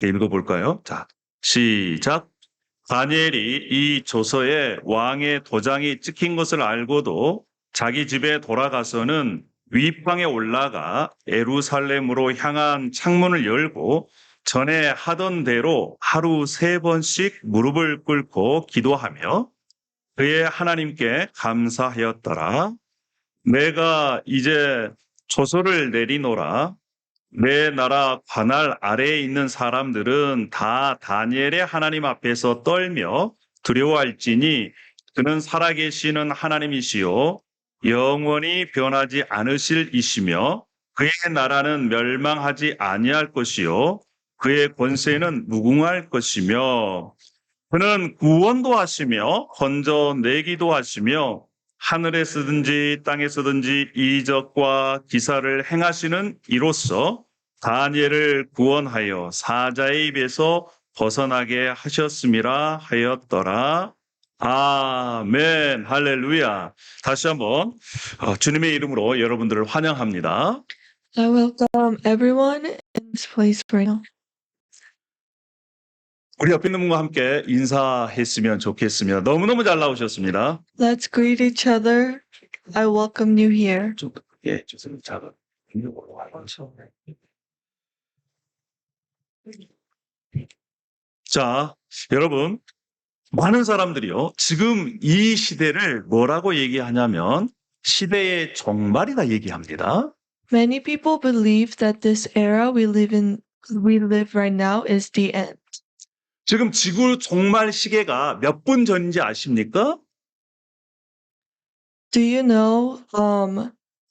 읽어볼까요? 자, 시작. 다니엘이 이 조서에 왕의 도장이 찍힌 것을 알고도 자기 집에 돌아가서는 윗방에 올라가 예루살렘으로 향한 창문을 열고 전에 하던 대로 하루 3번씩 무릎을 꿇고 기도하며 그의 하나님께 감사하였더라. 내가 이제 조서를 내리노라. 내 나라 관할 아래에 있는 사람들은 다 다니엘의 하나님 앞에서 떨며 두려워할지니 그는 살아계시는 하나님이시요 영원히 변하지 않으실 이시며 그의 나라는 멸망하지 아니할 것이요 그의 권세는 무궁할 것이며 그는 구원도 하시며 건져내기도 하시며 하늘에서든지 땅에서든지 이적과 기사를 행하시는 이로써 다니엘을 구원하여 사자의 입에서 벗어나게 하셨음이라 하였더라. 아멘, 할렐루야. 다시 한번 주님의 이름으로 여러분들을 환영합니다. I welcome everyone in this place right now. 우리 옆에 있는 분과 함께 인사했으면 좋겠습니다. 너무너무 잘 나오셨습니다. Let's greet each other. I welcome you here. 좀 크게 주세요. 작은. 자, 여러분, 많은 사람들이요, 지금 이 시대를 뭐라고 얘기하냐면 시대의 종말이다 얘기합니다. Many people believe that this era we live right now is the end. 지금 지구 종말 시계가 몇 분 전인지 아십니까? Do you know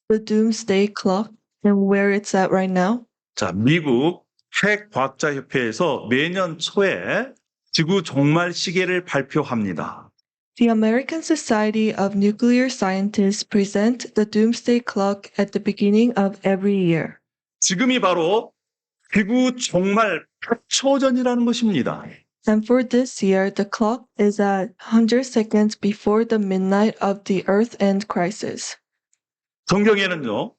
the doomsday clock and where it's at right now? 자, 미국 핵과학자협회에서 매년 초에 지구 종말 시계를 발표합니다. The American Society of Nuclear Scientists present the doomsday clock at the beginning of every year. 지금이 바로 지구 종말 100초 전이라는 것입니다. And for this year, the clock is at 100 seconds before the midnight of the Earth End crisis. 성경에는요,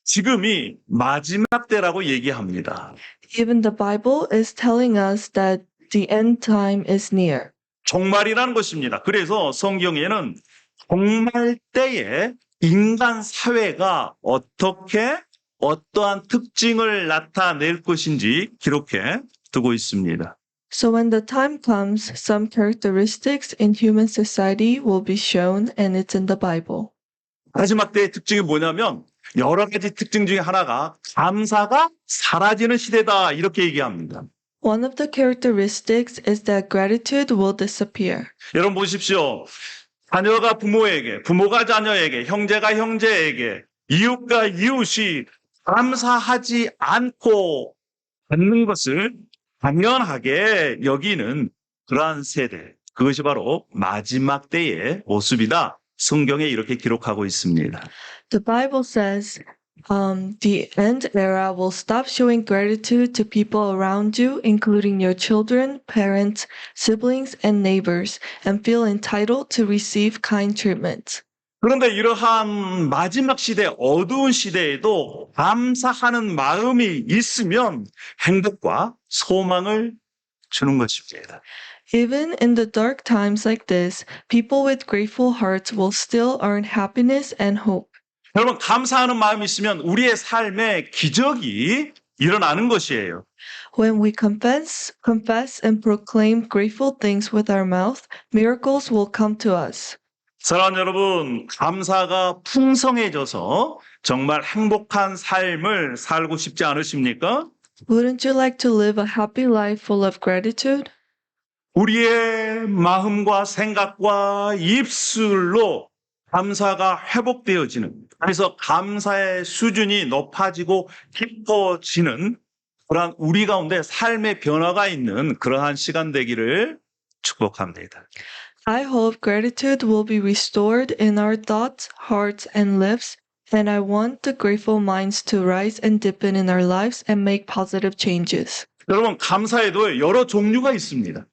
지금이 마지막 때라고 얘기합니다. Even the Bible is telling us that the end time is near. 종말이라는 것입니다. 그래서 성경에는 종말 때에 인간 사회가 어떠한 특징을 나타낼 것인지 기록해 두고 있습니다. So when the time comes, some characteristics in human society will be shown, and it's in the Bible. 마지막 때의 특징이 뭐냐면 여러 가지 특징 중에 하나가 감사가 사라지는 시대다 이렇게 얘기합니다. One of the characteristics is that gratitude will disappear. 여러분 보십시오. 자녀가 부모에게, 부모가 자녀에게, 형제가 형제에게, 이웃과 이웃이 감사하지 않고 받는 것을 당연하게 여기는 그러한 세대. 그것이 바로 마지막 때의 모습이다. 성경에 이렇게 기록하고 있습니다. The Bible says the end era will stop showing gratitude to people around you, including your children, parents, siblings, and neighbors, and feel entitled to receive kind treatment. 그런데 이러한 마지막 시대, 어두운 시대에도 감사하는 마음이 있으면 행복과 소망을 주는 것입니다. Even in the dark times like this, people with grateful hearts will still earn happiness and hope. 여러분, 감사하는 마음이 있으면 우리의 삶에 기적이 일어나는 것이에요. When we confess and proclaim grateful things with our mouth, miracles will come to us. 사랑하는 여러분, 감사가 풍성해져서 정말 행복한 삶을 살고 싶지 않으십니까? Wouldn't you like to live a happy life full of gratitude? 우리의 마음과 생각과 입술로 감사가 회복되어지는, 그래서 감사의 수준이 높아지고 깊어지는 그러한 우리 가운데 삶의 변화가 있는 그러한 시간 되기를 축복합니다. I hope gratitude will be restored in our thoughts, hearts, and lips, and I want the grateful minds to rise and deepen in our lives and make positive changes. 여러분, 감사에도 여러 종류가 있습니다.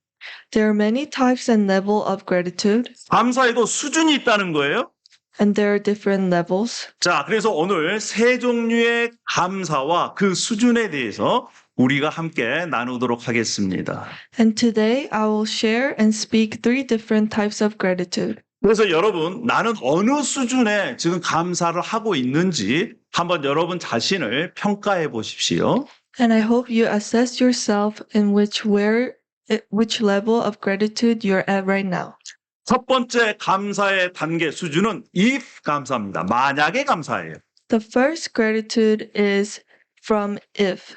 There are many types and level of gratitude, 감사에도 수준이 있다는 거예요. and there are different levels. 자, 그래서 오늘 세 종류의 감사와 그 수준에 대해서 우리가 함께 나누도록 하겠습니다. And today I will share and speak 3 different types of gratitude. 그래서 여러분, 나는 어느 수준에 지금 감사를 하고 있는지 한번 여러분 자신을 평가해 보십시오. And I hope you assess yourself in which level of gratitude you're at right now. 첫 번째 감사의 단계 수준은 if 감사입니다. 만약에 감사예요. The first gratitude is from if.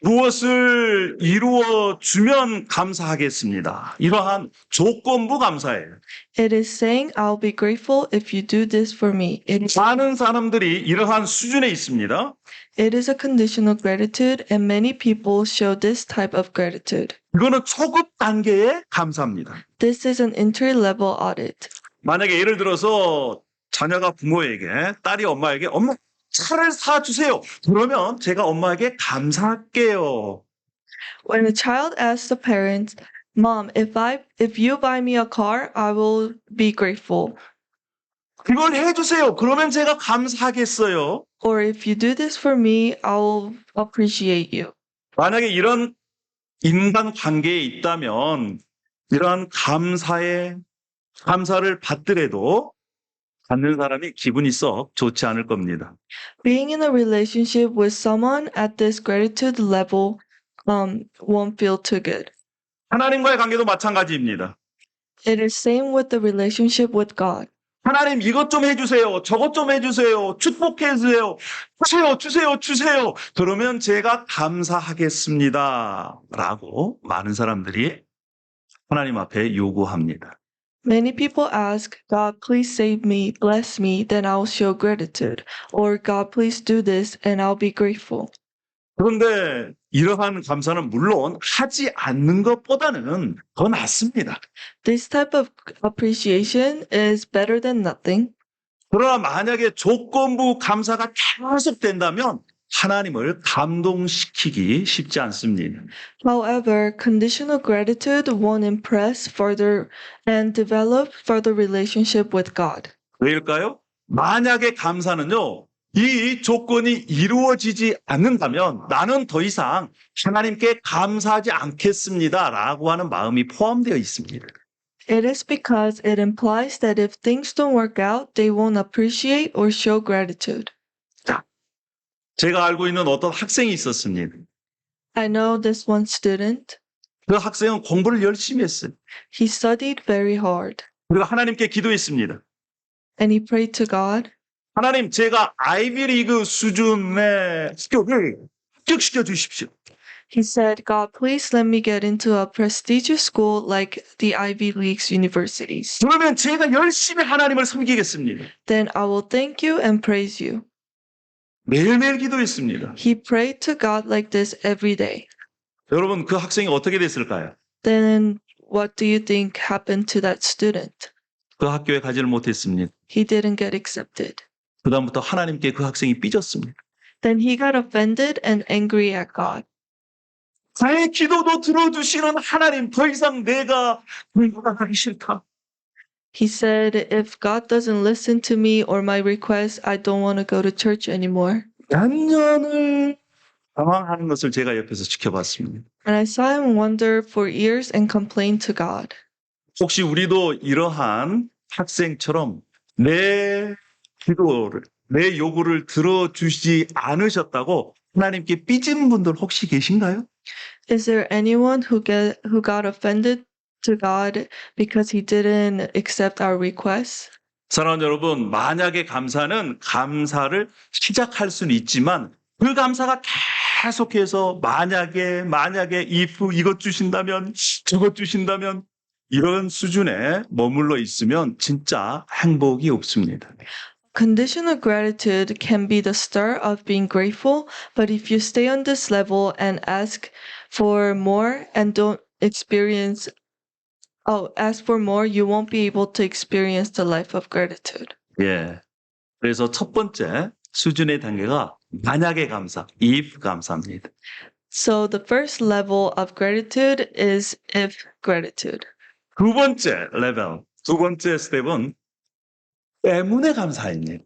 무엇을 이루어 주면 감사하겠습니다. 이러한 조건부 감사예요. It is saying, I'll be grateful if you do this for me. 많은 사람들이 이러한 수준에 있습니다. It is a conditional gratitude, and many people show this type of gratitude. 이거는 초급 단계의 감사입니다. This is an entry-level audit. 만약에 예를 들어서 자녀가 부모에게, 딸이 엄마에게 엄마 차를 사주세요. 그러면 제가 엄마에게 감사할게요. When a child asks the parents, Mom, if you buy me a car, I will be grateful. 그걸 해주세요. 그러면 제가 감사하겠어요. Or if you do this for me, I will appreciate you. 만약에 이런 인간 관계에 있다면 이러한 감사를 받더라도 받는 사람이 기분이 썩 좋지 않을 겁니다. Being in a relationship with someone at this gratitude level won't feel too good. 하나님과의 관계도 마찬가지입니다. It is same with the relationship with God. 하나님 이것 좀 해주세요. 저것 좀 해주세요. 축복해주세요. 주세요. 그러면 제가 감사하겠습니다. 라고 많은 사람들이 하나님 앞에 요구합니다. Many people ask, God, please save me, bless me, then I'll show gratitude. Or God, please do this, and I'll be grateful. 그런데 이러한 감사는 물론 하지 않는 것보다는 더 낫습니다. This type of appreciation is better than nothing. 그러나 만약에 조건부 감사가 계속된다면 하나님을 감동시키기 쉽지 않습니다. However, conditional gratitude won't impress further and develop further relationship with God. 왜일까요? 만약에 감사는요, 이 조건이 이루어지지 않는다면 나는 더 이상 하나님께 감사하지 않겠습니다. 라고 하는 마음이 포함되어 있습니다. It is because it implies that if things don't work out, they won't appreciate or show gratitude. 제가 알고 있는 어떤 학생이 있었습니다. I know this one student. 그 학생은 공부를 열심히 했어요. He studied very hard. 그리고 하나님께 기도했습니다. And he prayed to God. 하나님, 제가 아이비리그 수준의 학교를 합격시켜 주십시오. He said, God, please let me get into a prestigious school like the Ivy League universities. 그러면 제가 열심히 하나님을 섬기겠습니다. Then I will thank you and praise you. 매일매일 기도했습니다. He prayed to God like this every day. 여러분, 그 학생이 어떻게 됐을까요? Then what do you think happened to that student? 그 학교에 가지를 못했습니다. He didn't get accepted. 그다음부터 하나님께 그 학생이 삐졌습니다. Then he got offended and angry at God. 나의 기도도 들어주시는 하나님, 더 이상 내가 공부하기 싫다. He said, if God doesn't listen to me or my request, I don't want to go to church anymore. 몇 년을 당황하는 것을 제가 옆에서 지켜봤습니다. And I saw him wander for years and complain to God. 혹시 우리도 이러한 학생처럼 내 기도를, 내 요구를 들어주지 않으셨다고 하나님께 삐진 분들 혹시 계신가요? Is there anyone who got offended to God because he didn't accept our requests? 사랑하는 여러분, 만약에 감사는 감사를 시작할 수는 있지만 그 감사가 계속해서 만약에 if 이것 주신다면 저것 주신다면 이런 수준에 머물러 있으면 진짜 행복이 없습니다. Conditional gratitude can be the start of being grateful, but if you stay on this level and ask for more, you won't be able to experience the life of gratitude. 예. 그래서 첫 번째 수준의 단계가 만약에 감사, if 감사입니다. So the first level of gratitude is if gratitude. 두 번째 스텝은 때문에 감사입니다.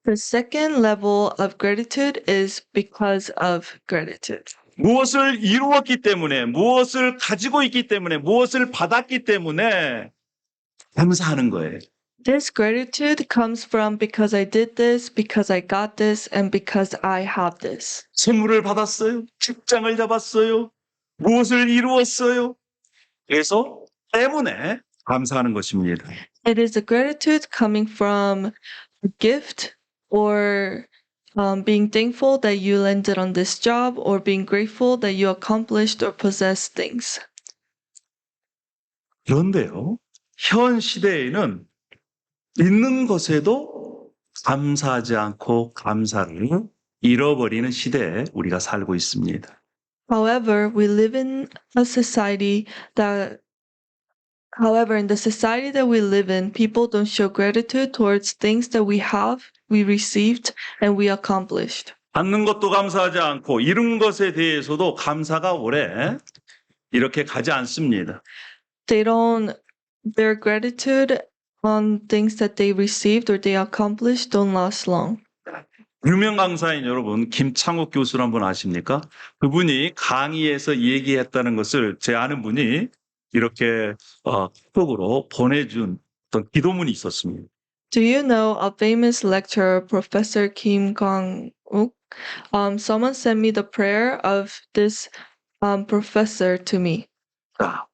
The second level of gratitude is because of gratitude. 무엇을 이루었기 때문에, 무엇을 가지고 있기 때문에, 무엇을 받았기 때문에 감사하는 거예요. This gratitude comes from because I did this, because I got this, and because I have this. 선물을 받았어요. 직장을 잡았어요. 무엇을 이루었어요. 그래서 때문에 감사하는 것입니다. It is a gratitude coming from a gift or being thankful that you landed on this job or being grateful that you accomplished or possessed things. 그런데요, 현 시대에는 있는 것에도 감사하지 않고 감사를 잃어버리는 시대에 우리가 살고 있습니다. However, we live in a society that However, in the society that we live in, people don't show gratitude towards things that we have, we received, and we accomplished. 받는 것도 감사하지 않고 이룬 것에 대해서도 감사가 오래 이렇게 가지 않습니다. Their gratitude on things that they received or they accomplished don't last long. 유명 강사인 여러분, 김창욱 교수를 한번 아십니까? 그분이 강의에서 얘기했다는 것을 제 아는 분이 이렇게 톡으로 보내준 어떤 기도문이 있었습니다. Do you know a famous lecturer, Professor Kim Kwang-wook? Someone sent me the prayer of this professor to me. 자,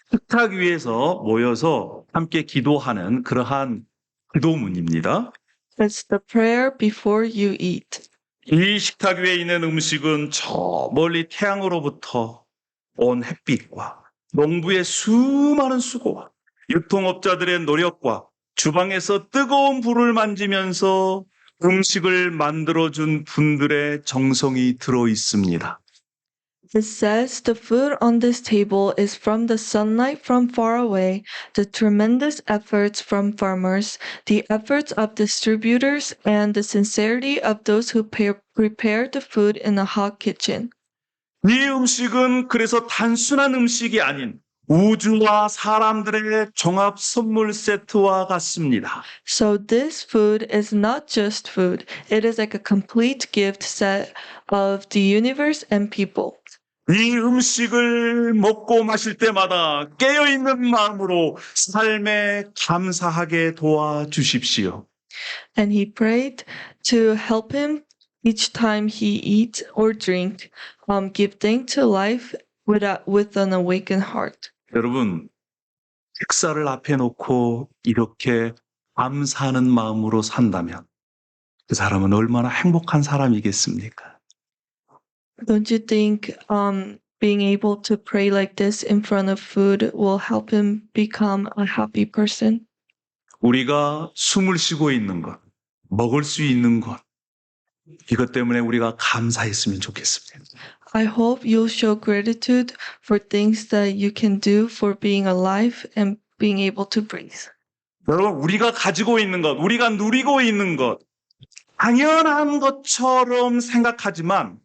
식탁 위에서 모여서 함께 기도하는 그러한 기도문입니다. It's the prayer before you eat. 이 식탁 위에 있는 음식은 저 멀리 태양으로부터 온 햇빛과 농부의 수많은 수고와 유통업자들의 노력과 주방에서 뜨거운 불을 만지면서 음식을 만들어준 분들의 정성이 들어 있습니다. It says the food on this table is from the sunlight from far away, the tremendous efforts from farmers, the efforts of distributors, and the sincerity of those who prepared the food in a hot kitchen. 이 음식은 그래서 단순한 음식이 아닌 우주와 사람들의 종합 선물 세트와 같습니다. So this food is not just food, it is like a complete gift set of the universe and people. 이 음식을 먹고 마실 때마다 깨어있는 마음으로 삶에 감사하게 도와주십시오. And he prayed to help him each time he eat or drink, give thanks to life with an awakened heart. 여러분, 식사를 앞에 놓고 이렇게 감사하는 마음으로 산다면 그 사람은 얼마나 행복한 사람이겠습니까? Don't you think being able to pray like this in front of food will help him become a happy person? 우리가 숨을 쉬고 있는 것, 먹을 수 있는 것, 이것 때문에 우리가 감사했으면 좋겠습니다. I hope you'll show gratitude for things that you can do for being alive and being able to breathe. 여러분, 우리가 가지고 있는 것, 우리가 누리고 있는 것, 당연한 것처럼 생각하지만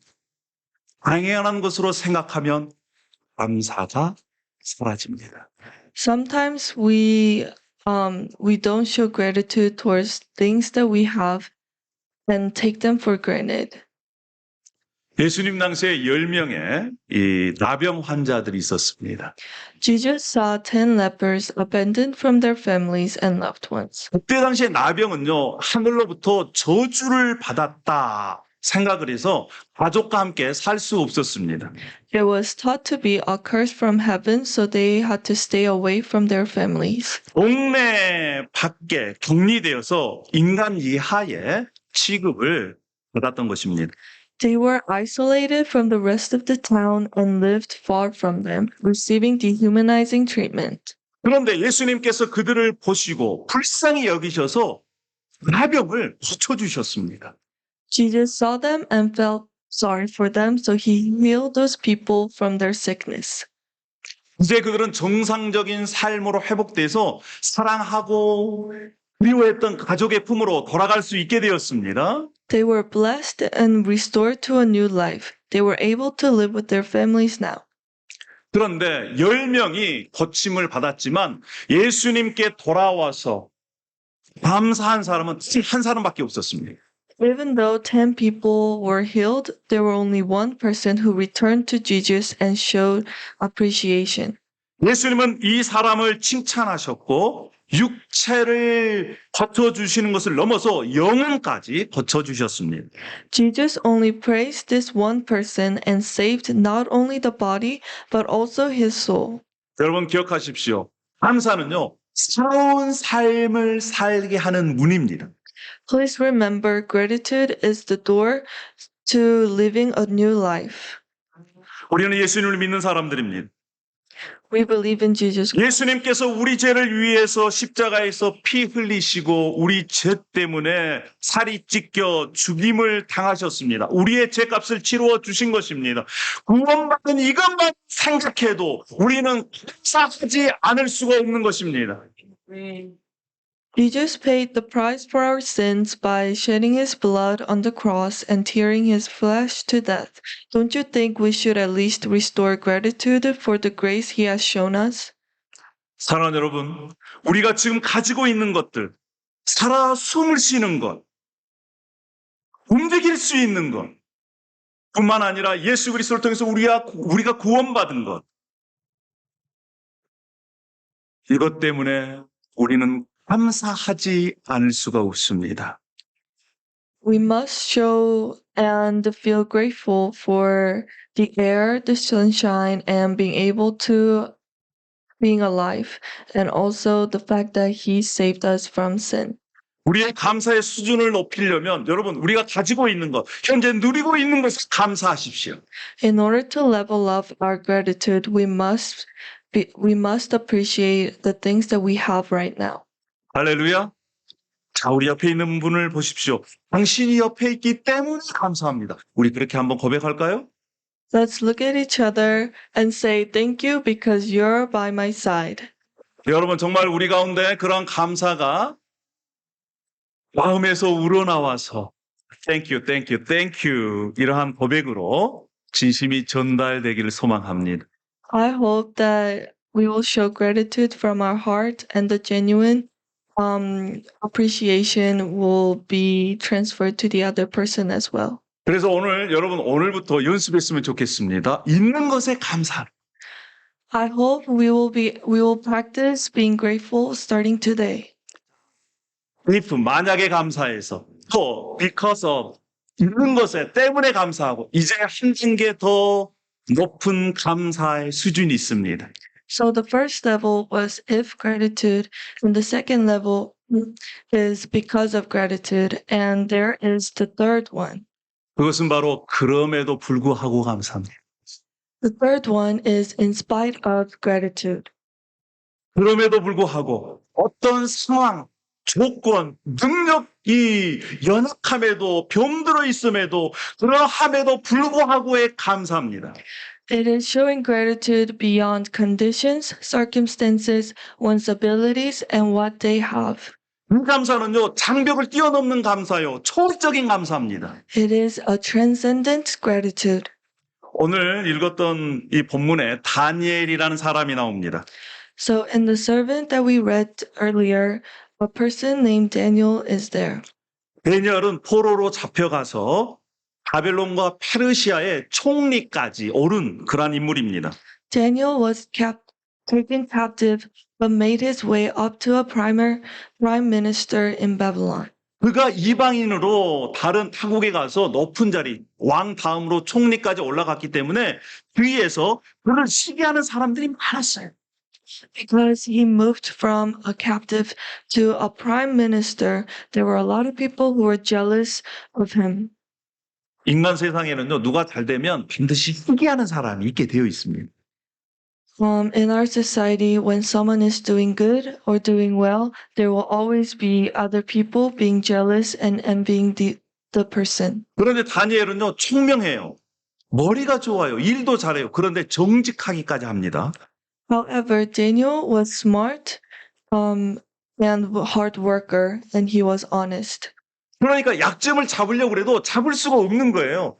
당연한 것으로 생각하면 감사가 사라집니다. Sometimes we don't show gratitude towards things that we have and take them for granted. 예수님 당시에 10명의 이 나병 환자들이 있었습니다. Jesus saw 10 lepers abandoned from their families and loved ones. 그때 당시에 나병은요, 하늘로부터 저주를 받았다 생각을 해서 가족과 함께 살 수 없었습니다. It was thought to be a curse from heaven, so they had to stay away from their families. 동네 밖에 격리되어서 인간 이하의 취급을 받았던 것입니다. They were isolated from the rest of the town and lived far from them, receiving dehumanizing treatment. 그런데 예수님께서 그들을 보시고 불쌍히 여기셔서 나병을 고쳐주셨습니다. Jesus saw them and felt sorry for them, so he healed those people from their sickness. 이제 그들은 정상적인 삶으로 회복돼서 사랑하고 그리워했던 가족의 품으로 돌아갈 수 있게 되었습니다. They were blessed and restored to a new life. They were able to live with their families now. 그런데 10명이 고침을 받았지만 예수님께 돌아와서 감사한 사람은 한 사람밖에 없었습니다. Even though 10 people were healed, there were only one person who returned to Jesus and showed appreciation. 예수님은 이 사람을 칭찬하셨고 육체를 거쳐주시는 것을 넘어서 영혼까지 거쳐주셨습니다. Jesus only praised this one person and saved not only the body, but also his soul. 여러분 기억하십시오. 감사는요, 새로운 삶을 살게 하는 문입니다. Please remember, gratitude is the door to living a new life. 우리는 예수님을 믿는 사람들입니다. We believe in Jesus. 예수님께서 우리 죄를 위해서 십자가에서 피 흘리시고 우리 죄 때문에 살이 찢겨 죽임을 당하셨습니다. 우리의 죄값을 치루어 주신 것입니다. 구원받은 이것만 생각해도 우리는 감사하지 않을 수가 없는 것입니다. Jesus paid the price for our sins by shedding his blood on the cross and tearing his flesh to death. Don't you think we should at least restore gratitude for the grace he has shown us? 사랑하는 여러분, 우리가 지금 가지고 있는 것들, 살아 숨을 쉬는 것, 움직일 수 있는 것, 뿐만 아니라 예수 그리스도를 통해서 우리가 구원받은 것, 이것 때문에 우리는 감사하지 않을 수가 없습니다. We must show and feel grateful for the air, the sunshine, and being able to being alive, and also the fact that he saved us from sin. 우리의 감사의 수준을 높이려면 여러분 우리가 가지고 있는 것, 현재 누리고 있는 것을 감사하십시오. In order to level up our gratitude, we must appreciate the things that we have right now. 할렐루야. 자, 우리 옆에 있는 분을 보십시오. 당신이 옆에 있기 때문에 감사합니다. 우리 그렇게 한번 고백할까요? Let's look at each other and say thank you because you're by my side. 여러분 정말 우리 가운데 그런 감사가 마음에서 우러나와서 Thank you, thank you, thank you 이러한 고백으로 진심이 전달되기를 소망합니다. I hope that we will show gratitude from our heart and the genuine appreciation will be transferred to the other person as well. 그래서 여러분 오늘부터 연습했으면 좋겠습니다. 있는 것에 감사. I hope we will practice being grateful starting today. if 만약에 감사해서 또 because of 있는 것에 때문에 감사하고 이제 한 단계 더 높은 감사의 수준이 있습니다. So the first level was if gratitude, and the second level is because of gratitude, and there is the third one. 그것은 바로 그럼에도 불구하고 감사합니다. The third one is in spite of gratitude. 그럼에도 불구하고 어떤 상황, 조건, 능력이 연약함에도 병들어 있음에도 그러함에도 불구하고의 감사합니다. It is showing gratitude beyond conditions, circumstances, one's abilities, and what they have. 이 감사는요, 장벽을 뛰어넘는 감사요, 초월적인 감사입니다. It is a transcendent gratitude. 오늘 읽었던 이 본문에 다니엘이라는 사람이 나옵니다. So in the servant that we read earlier, a person named Daniel is there. 다니엘은 포로로 잡혀가서 바벨론과 페르시아의 총리까지 오른 그러한 인물입니다. Daniel was taken captive, but made his way up to a prime minister in Babylon. 그가 이방인으로 다른 타국에 가서 높은 자리, 왕 다음으로 총리까지 올라갔기 때문에 주위에서 그를 시기하는 사람들이 많았어요. Because he moved from a captive to a prime minister, there were a lot of people who were jealous of him. 인간 세상에는요, 누가 잘 되면 반드시 시기하는 사람이 있게 되어 있습니다. In our society, when someone is doing good or doing well, there will always be other people being jealous and envying the person. 그런데 다니엘은요, 총명해요. 머리가 좋아요. 일도 잘해요. 그런데 정직하기까지 합니다. However, Daniel was smart and hard worker, and he was honest. 그러니까 약점을 잡으려고 해도 잡을 수가 없는 거예요.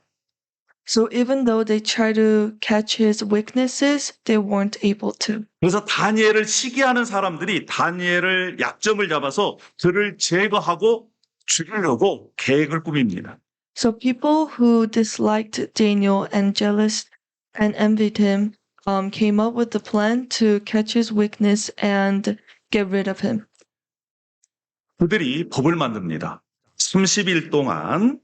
So even though they tried to catch his weaknesses, they weren't able to. 그래서 다니엘을 시기하는 사람들이 다니엘을 약점을 잡아서 그를 제거하고 죽이려고 계획을 꾸밉니다. So people who disliked Daniel and jealous and envied him came up with the plan to catch his weakness and get rid of him. 그들이 법을 만듭니다. 30일 동안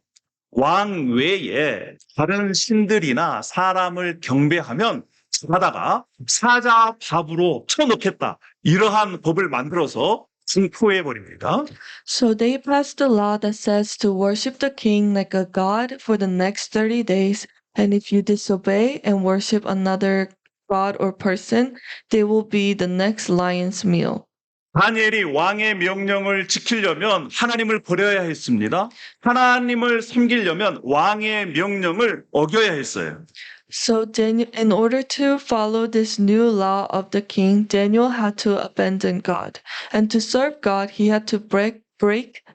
왕 외에 다른 신들이나 사람을 경배하면 하다가 사자 밥으로 쳐넣겠다. 이러한 법을 만들어서 공포해 버립니다. So they passed a law that says to worship the king like a god for the next 30 days, and if you disobey and worship another god or person, they will be the next lion's meal. 다니엘이 왕의 명령을 지키려면 하나님을 버려야 했습니다. 하나님을 섬기려면 왕의 명령을 어겨야 했어요. So Daniel, in order to follow this new law of the king, Daniel had to abandon God. And to serve God, he had to break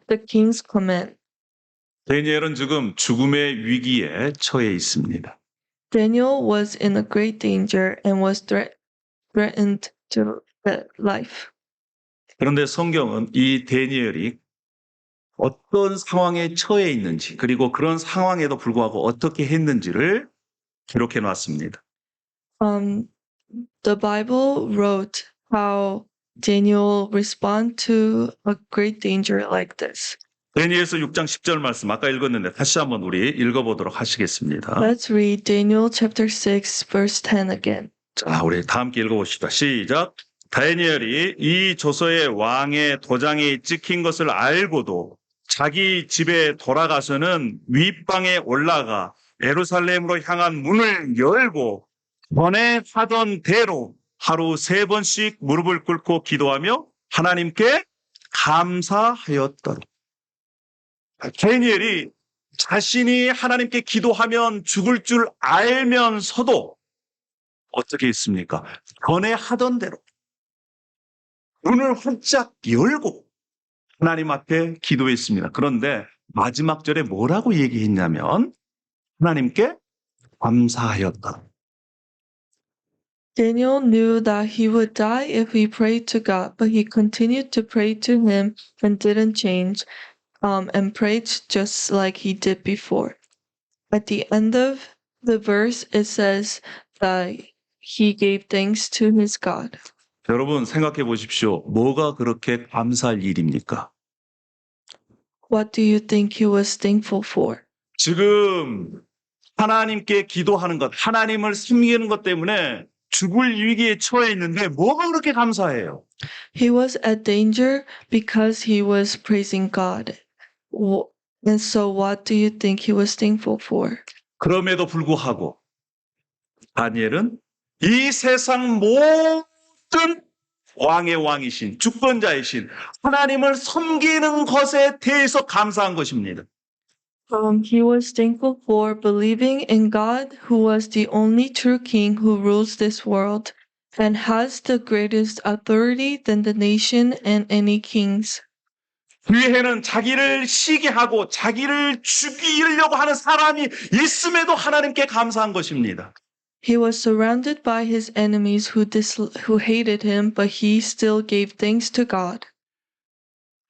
the king's command. 다니엘은 지금 죽음의 위기에 처해 있습니다. Daniel was in a great danger and was threatened to life. 그런데 성경은 이 다니엘이 어떤 상황에 처해 있는지 그리고 그런 상황에도 불구하고 어떻게 했는지를 기록해 놨습니다. The Bible wrote how Daniel responded to a great danger like this. 다니엘서 6장 10절 말씀 아까 읽었는데 다시 한번 우리 읽어보도록 하시겠습니다. Let's read Daniel chapter 6 verse 10 again. 자, 우리 다 함께 읽어봅시다. 시작. 다니엘이 이 조서의 왕의 도장이 찍힌 것을 알고도 자기 집에 돌아가서는 윗방에 올라가 예루살렘으로 향한 문을 열고 전에 하던 대로 하루 3번씩 무릎을 꿇고 기도하며 하나님께 감사하였더라. 다니엘이 자신이 하나님께 기도하면 죽을 줄 알면서도 어떻게 했습니까? 전에 하던 대로 문을 활짝 열고 하나님 앞에 기도했습니다. 그런데 마지막 절에 뭐라고 얘기했냐면 하나님께 감사하였다. Daniel knew that he would die if he prayed to God, but he continued to pray to him and didn't change, and prayed just like he did before. At the end of the verse, it says that he gave thanks to his God. 여러분 생각해 보십시오. 뭐가 그렇게 감사할 일입니까? What do you think he was thankful for? 지금 하나님께 기도하는 것, 하나님을 섬기는 것 때문에 죽을 위기에 처해 있는데 뭐가 그렇게 감사해요? He was at danger because he was praising God. And so what do you think he was thankful for? 그럼에도 불구하고 다니엘은 이 세상 모든 왕의 왕이신 주권자이신 하나님을 섬기는 것에 대해서 감사한 것입니다. He was thankful for believing in God, who was the only true king who rules this world and has the greatest authority than the nation and any kings. 뒤에는 자기를 시기하고 자기를 죽이려고 하는 사람이 있음에도 하나님께 감사한 것입니다. He was surrounded by his enemies who hated him, but he still gave thanks to God.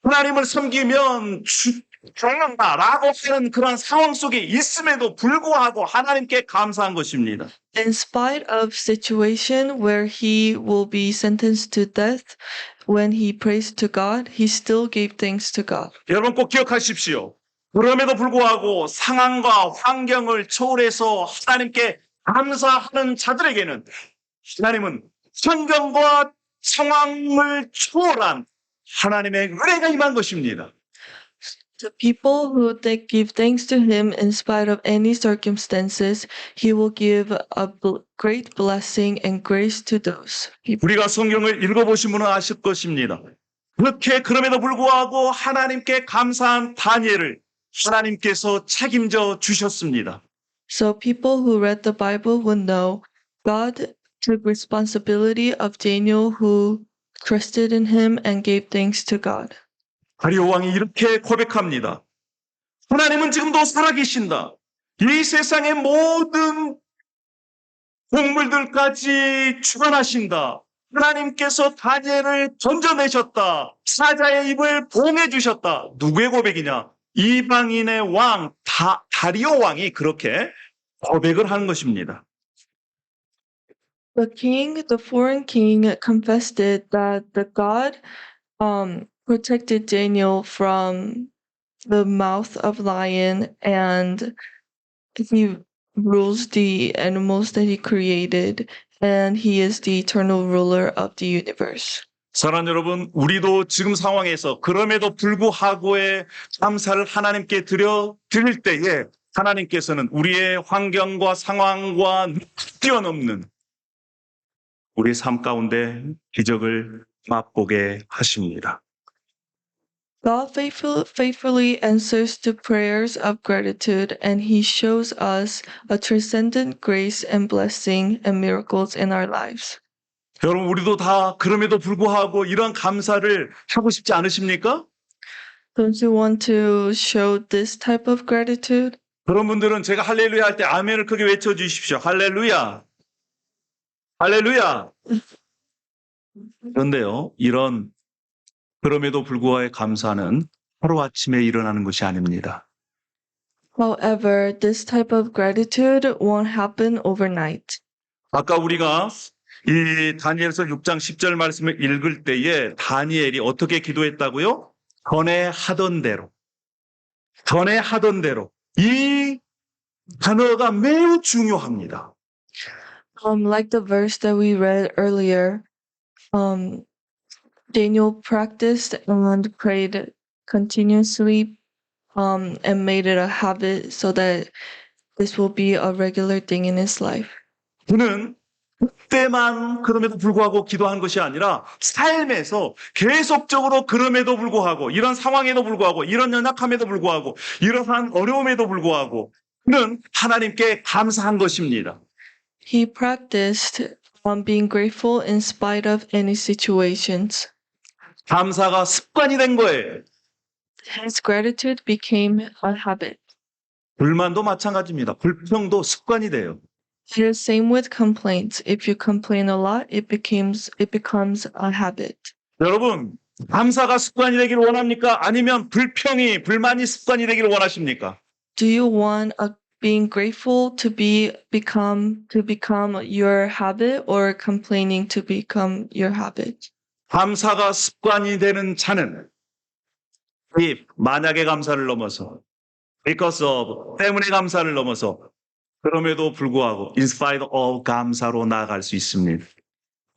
하나님을 섬기면 죽는다라고 하는 그런 상황 속에 있음에도 불구하고 하나님께 감사한 것입니다. In spite of situation where he will be sentenced to death, when he prays to God, he still gave thanks to God. 여러분 꼭 기억하십시오. 그럼에도 불구하고 상황과 환경을 초월해서 하나님께 감사하는 자들에게는 하나님은 환경과 상황을 초월한 하나님의 은혜가 임한 것입니다. The people who give thanks to him in spite of any circumstances, he will give a great blessing and grace to those people. 우리가 성경을 읽어보신 분은 아실 것입니다. 그렇게 그럼에도 불구하고 하나님께 감사한 다니엘을 하나님께서 책임져 주셨습니다. So people who read the Bible would know God took responsibility of Daniel who trusted in him and gave thanks to God. 다리오 왕이 이렇게 고백합니다. 하나님은 지금도 살아계신다. 이 세상의 모든 동물들까지 주관하신다. 하나님께서 다니엘을 건져내셨다. 사자의 입을 봉해 주셨다. 누구의 고백이냐? 이방인의 왕 다리오 왕이 그렇게 고백을 하는 것입니다. The foreign king confessed it that the God protected Daniel from the mouth of lion, and he rules the animals that he created, and he is the eternal ruler of the universe. 사랑하는 여러분, 우리도 지금 상황에서 그럼에도 불구하고의 감사를 하나님께 드릴 때에 하나님께서는 우리의 환경과 상황과 뛰어넘는 우리의 삶 가운데 기적을 맛보게 하십니다. God faithfully answers the prayers of gratitude, and He shows us a transcendent grace and blessing and miracles in our lives. 여러분, 우리도 다 그럼에도 불구하고 이런 감사를 하고 싶지 않으십니까? Don't you want to show this type of gratitude? 그런 분들은 제가 할렐루야 할 때 아멘을 크게 외쳐주십시오. 할렐루야. 할렐루야. 그런데요, 이런 그럼에도 불구하고의 감사는 하루아침에 일어나는 것이 아닙니다. However, this type of gratitude won't happen overnight. 아까 우리가 이 다니엘서 6장 10절 말씀을 읽을 때에 다니엘이 어떻게 기도했다고요? 전에 하던 대로. 이 단어가 매우 중요합니다. Like the verse that we read earlier, Daniel practiced and prayed continuously, and made it a habit so that this will be a regular thing in his life. 그는 그때만 그럼에도 불구하고 기도한 것이 아니라 삶에서 계속적으로 그럼에도 불구하고 이런 상황에도 불구하고 이런 연약함에도 불구하고 이러한 어려움에도 불구하고 그는 하나님께 감사한 것입니다. He practiced being grateful in spite of any situations. 감사가 습관이 된 거예요. His gratitude became a habit. 불만도 마찬가지입니다. 불평도 습관이 돼요. It is same with complaints. If you complain a lot, it becomes a habit. 여러분, 감사가 습관이 되기를 원합니까? 아니면 불만이 습관이 되기를 원하십니까? Do you want being grateful to become your habit, or complaining to become your habit? 감사가 습관이 되는 자는 이 만약의 감사를 넘어서 because of 때문에 감사를 넘어서 그럼에도 불구하고 in spite of 감사로 나아갈 수 있습니다.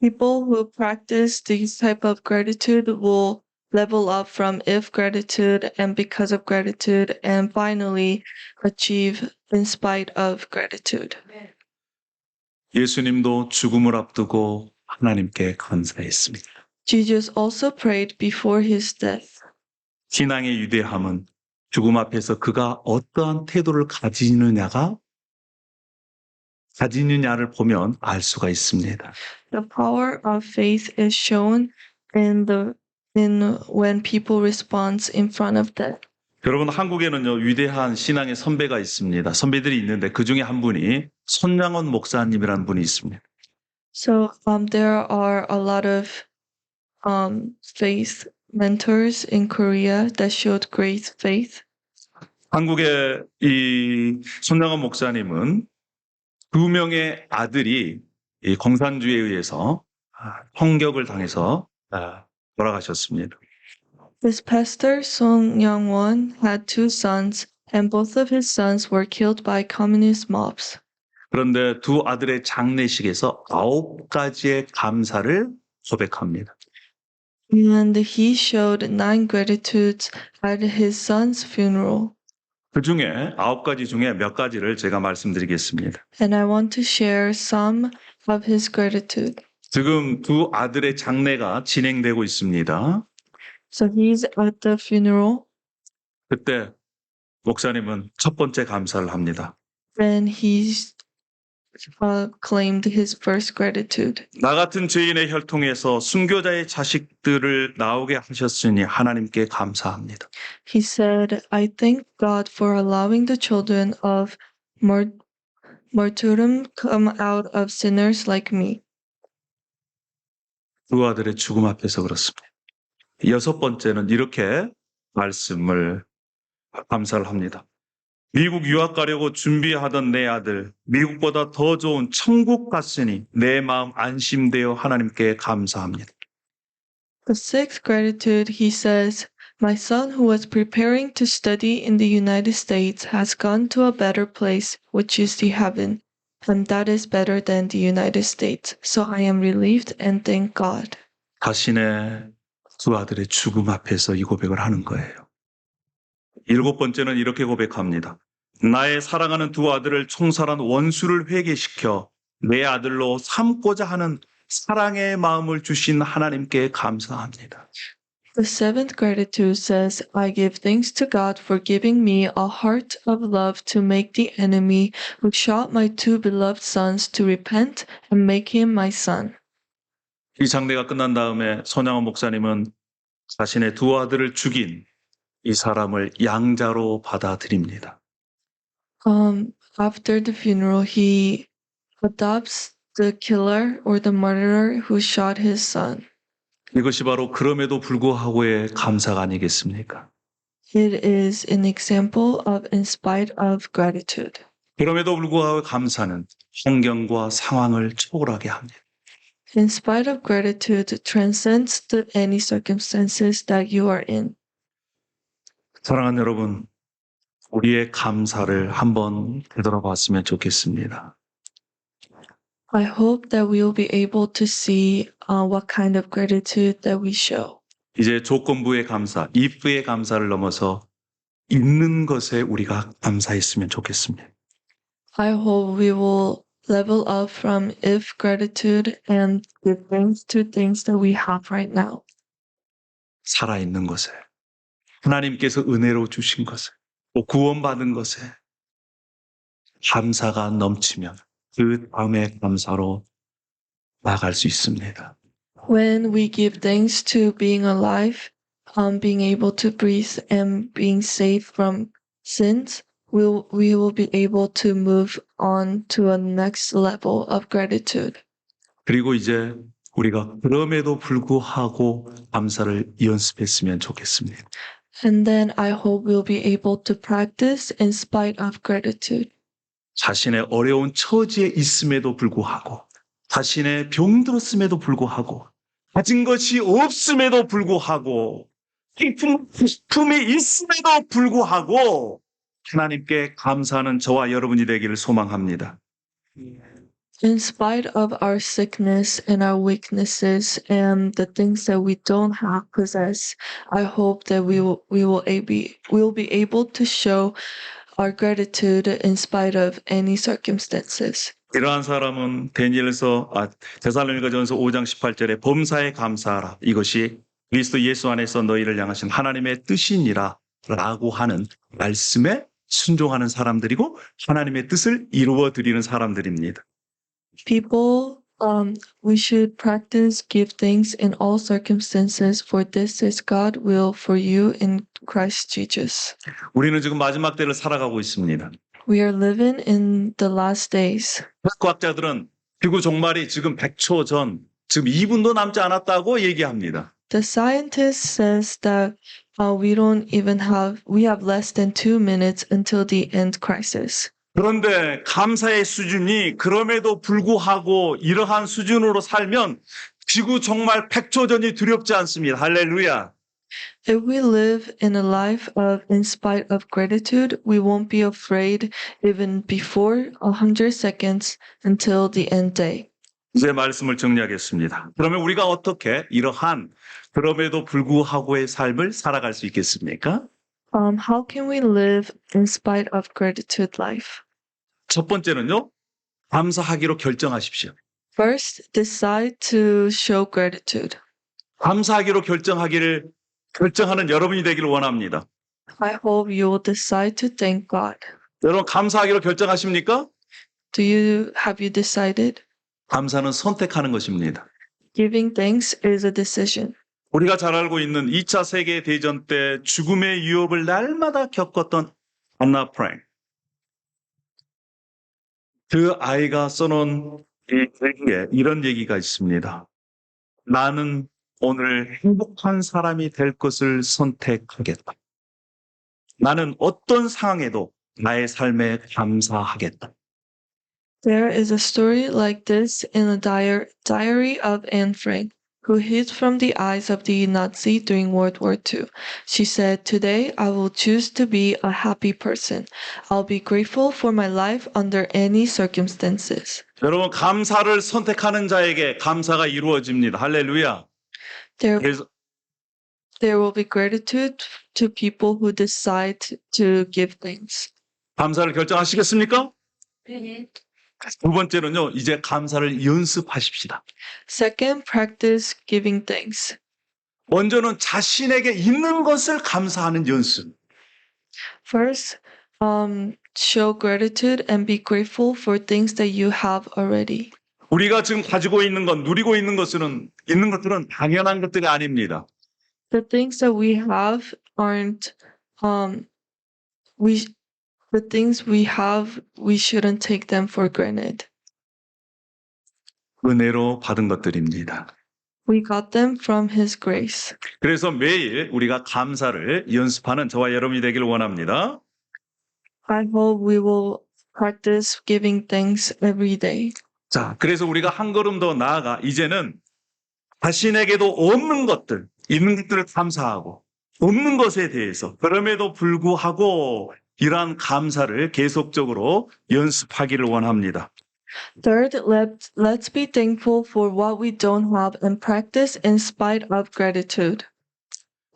People who practice this type of gratitude will level up from if gratitude and because of gratitude, and finally achieve in spite of gratitude. 예수님도 죽음을 앞두고 하나님께 감사했습니다. Jesus also prayed before his death. 신앙의 위대함은 죽음 앞에서 그가 어떠한 태도를 가지느냐를 보면 알 수가 있습니다. The power of faith is shown in when people respond in front of death. 여러분, 한국에는요 위대한 신앙의 선배가 있습니다. 선배들이 있는데 그 중에 한 분이 손양원 목사님이라는 분이 있습니다. So there are a lot of faith mentors in Korea that showed great faith. 한국의 이 손양원 목사님은 2명의 아들이 이 공산주의에 의해서 총격을 당해서 돌아가셨습니다. This pastor, Song Young-won, had 2 sons, and both of his sons were killed by communist mobs. 그런데 두 아들의 장례식에서 9가지의 감사를 고백합니다. And he showed 9 gratitudes at his son's funeral. 그 중에 9가지 중에 몇 가지를 제가 말씀드리겠습니다. And I want to share some of his gratitude. 지금 두 아들의 장례가 진행되고 있습니다. So he's at the funeral, 그때 목사님은 첫 번째 감사를 합니다. and he's claimed his first gratitude. 나 같은 죄인의 혈통에서 순교자의 자식들을 나오게 하셨으니 하나님께 감사합니다. He said, I thank God for allowing the children of martyrdom come out of sinners like me. 두 아들의 죽음 앞에서 그렇습니다. 6번째는 이렇게 말씀을 감사를 합니다. 미국 유학 가려고 준비하던 내 아들, 미국보다 더 좋은 천국 갔으니 내 마음 안심되어 하나님께 감사합니다. The sixth gratitude, he says, my son who was preparing to study in the United States has gone to a better place, which is the heaven, and that is better than the United States. So I am relieved and thank God. 자신의 두 아들의 죽음 앞에서 이 고백을 하는 거예요. 일곱 번째는 이렇게 고백합니다. 나의 사랑하는 두 아들을 총살한 원수를 회개시켜 내 아들로 삼고자 하는 사랑의 마음을 주신 하나님께 감사합니다. The seventh gratitude says, I give thanks to God for giving me a heart of love to make the enemy who shot my two beloved sons to repent and make him my son. 이 장례가 끝난 다음에 손양원 목사님은 자신의 두 아들을 죽인 이 사람을 양자로 받아들입니다. After the funeral, he adopts the killer or the murderer who shot his son. 이것이 바로 그럼에도 불구하고의 감사가 아니겠습니까? It is an example of in spite of gratitude. 그럼에도 불구하고 감사는 환경과 상황을 초월하게 합니다. In spite of gratitude transcends any circumstances that you are in. 사랑하는 여러분, 우리의 감사를 한번 되돌아봤으면 좋겠습니다. I hope that we will be able to see what kind of gratitude that we show. 이제 조건부의 감사, if의 감사를 넘어서 있는 것에 우리가 감사했으면 좋겠습니다. I hope we will level up from if gratitude and give thanks to things that we have right now. 살아있는 것에, 하나님께서 은혜로 주신 것에, 또 구원받은 것에 감사가 넘치면 그 다음에 감사로 나아갈 수 있습니다. When we give thanks to being alive, being able to breathe, and being saved from sins, we will be able to move on to a next level of gratitude. 그리고 이제 우리가 그럼에도 불구하고 감사를 연습했으면 좋겠습니다. And then I hope we'll be able to practice in spite of gratitude. 자신의 어려운 처지에 있음에도 불구하고, 자신의 병들었음에도 불구하고, 가진 것이 없음에도 불구하고, 품이 있음에도 불구하고 하나님께 감사하는 저와 여러분이 되기를 소망합니다. In spite of our sickness and our weaknesses and the things that we don't have possess, I hope that we will be able to show our gratitude in spite of any circumstances. 이러한 사람은 데살로니가전서 5장 18절에 범사에 감사하라. 이것이 그리스도 예수 안에서 너희를 향하신 하나님의 뜻이니라 라고 하는 말씀에 순종하는 사람들이고 하나님의 뜻을 이루어 드리는 사람들입니다. People, we should practice give thanks in all circumstances, for this is God's will for you in Christ Jesus. 우리는 지금 마지막 때를 살아가고 있습니다. We are living in the last days. 과학자들은 지구 종말이 지금 100초 전, 지금 2분도 남지 않았다고 얘기합니다. The scientist says that we have less than 2 minutes until the end crisis. 그런데 감사의 수준이 그럼에도 불구하고 이러한 수준으로 살면 지구 정말 100초 전이 두렵지 않습니다. 할렐루야. If we live in a life of in spite of gratitude, we won't be afraid even before 100 seconds until the end day. 이제 말씀을 정리하겠습니다. 그러면 우리가 어떻게 이러한 그럼에도 불구하고의 삶을 살아갈 수 있겠습니까? How can we live in spite of gratitude life? 첫 번째는요, 감사하기로 결정하십시오. First, decide to show gratitude. 감사하기로 결정하는 여러분이 되기를 원합니다. I hope you will decide to thank God. 여러분 감사하기로 결정하십니까? Have you decided? 감사는 선택하는 것입니다. Giving thanks is a decision. 우리가 잘 알고 있는 2차 세계대전 때 죽음의 위협을 날마다 겪었던 안나 프랭크. 그 아이가 써놓은 이 글에 이런 얘기가 있습니다. 나는 오늘 행복한 사람이 될 것을 선택하겠다. 나는 어떤 상황에도 나의 삶에 감사하겠다. There is a story like this in the diary of Anne Frank, who hid from the eyes of the Nazi during World War II. She said, "Today I will choose to be a happy person. I'll be grateful for my life under any circumstances." 여러분, 감사를 선택하는 자에게 감사가 이루어집니다. 할렐루야. There, 그래서 there will be gratitude to people who decide to give thanks. 감사를 결정하시겠습니까? 두 번째는요, 이제 감사를 연습하십시다. Second, practice giving thanks. 먼저는 자신에게 있는 것을 감사하는 연습. First, show gratitude and be grateful for things that you have already. 우리가 지금 가지고 있는 것, 누리고 있는 것은 당연한 것들이 아닙니다. The things that we have aren't the things we have, we shouldn't take them for granted. 은혜로 받은 것들입니다. We got them from His grace. 그래서 매일 우리가 감사를 연습하는 저와 여러분이 되기를 원합니다. I hope we will practice giving thanks every day. 자, 그래서 우리가 한 걸음 더 나아가 이제는 자신에게도 없는 것들, 있는 것들을 감사하고 없는 것에 대해서 그럼에도 불구하고 이러한 감사를 계속적으로 연습하기를 원합니다. Third, let's be thankful for what we don't have and practice in spite of gratitude.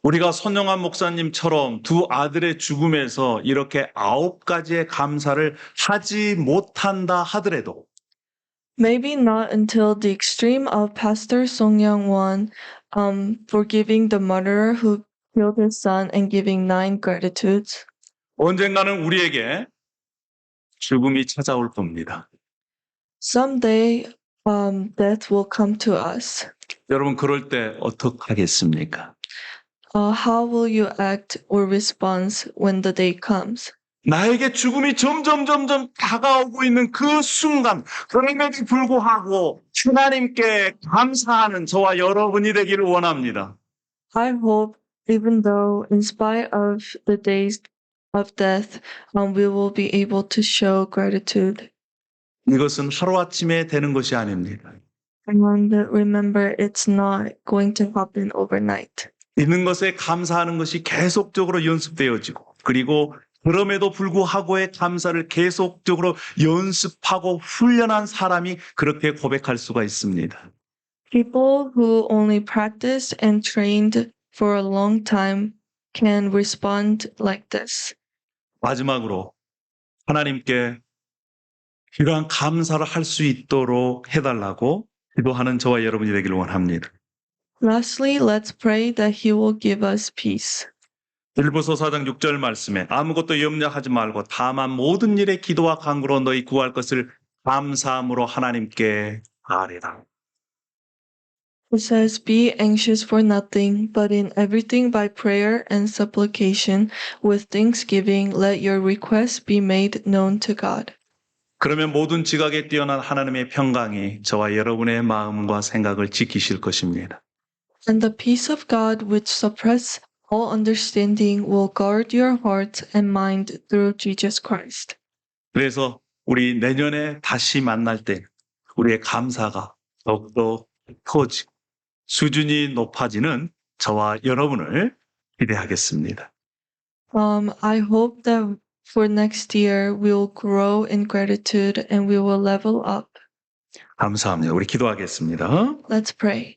우리가 손영환 목사님처럼 두 아들의 죽음에서 이렇게 9가지의 감사를 하지 못한다 하더라도 Maybe not until the extreme of Pastor Song Young-won forgiving the murderer who killed his son and giving 9 gratitudes. 언젠가는 우리에게 죽음이 찾아올 겁니다. Someday, death will come to us. 여러분 그럴 때 어떡하겠습니까? How will you act or respond when the day comes? 나에게 죽음이 점점 다가오고 있는 그 순간 그럼에도 불구하고 하나님께 감사하는 저와 여러분이 되기를 원합니다. I hope, even though in spite of the days of death, we will be able to show gratitude. 이것은 하루아침에 되는 것이 아닙니다. And remember, it's not going to happen overnight. 있는 것에 감사하는 것이 계속적으로 연습되어지고 그리고 그럼에도 불구하고의 감사를 계속적으로 연습하고 훈련한 사람이 그렇게 고백할 수가 있습니다. People who only practiced and trained for a long time can respond like this. 마지막으로 하나님께 이러한 감사를 할 수 있도록 해달라고 기도하는 저와 여러분이 되기를 원합니다. Lastly, let's pray that He will give us peace. 빌보서 4장 6절 말씀에 아무것도 염려하지 말고 다만 모든 일에 기도와 간구로 너희 구할 것을 감사함으로 하나님께 아뢰라. It says, "Be anxious for nothing, but in everything by prayer and supplication, with thanksgiving, let your requests be made known to God." 그러면 모든 지각에 뛰어난 하나님의 평강이 저와 여러분의 마음과 생각을 지키실 것입니다. And the peace of God, which suppresses all understanding, will guard your heart and mind through Jesus Christ. 그래서 우리 내년에 다시 만날 때 우리의 감사가 더욱더 커지고 수준이 높아지는 저와 여러분을 기대하겠습니다. I hope that for next year we will grow in gratitude and we will level up. 감사합니다. 우리 기도하겠습니다. Let's pray.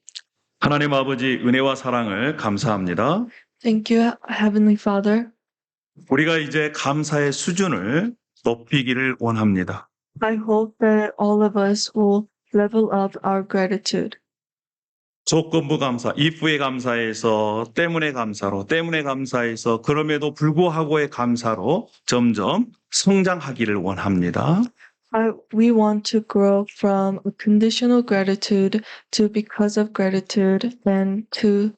하나님 아버지 은혜와 사랑을 감사합니다. Thank you, Heavenly Father. 우리가 이제 감사의 수준을 높이기를 원합니다. I hope that all of us will level up our gratitude. 조건부 감사, if의 감사에서 때문에 감사로, 때문에 감사에서 그럼에도 불구하고의 감사로 점점 성장하기를 원합니다. We want to grow from a conditional gratitude to because of gratitude and to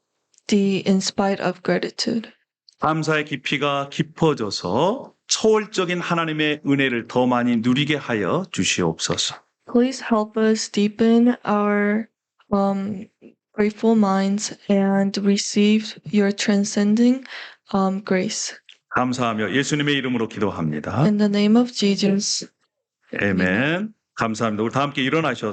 the in spite of gratitude. 감사의 깊이가 깊어져서 초월적인 하나님의 은혜를 더 많이 누리게 하여 주시옵소서. Please help us deepen our grateful minds and receive your transcending grace. 감사하며 예수님의 이름으로 기도합니다. In the name of Jesus. 아멘. 감사합니다. 우리 다 함께 일어나셔서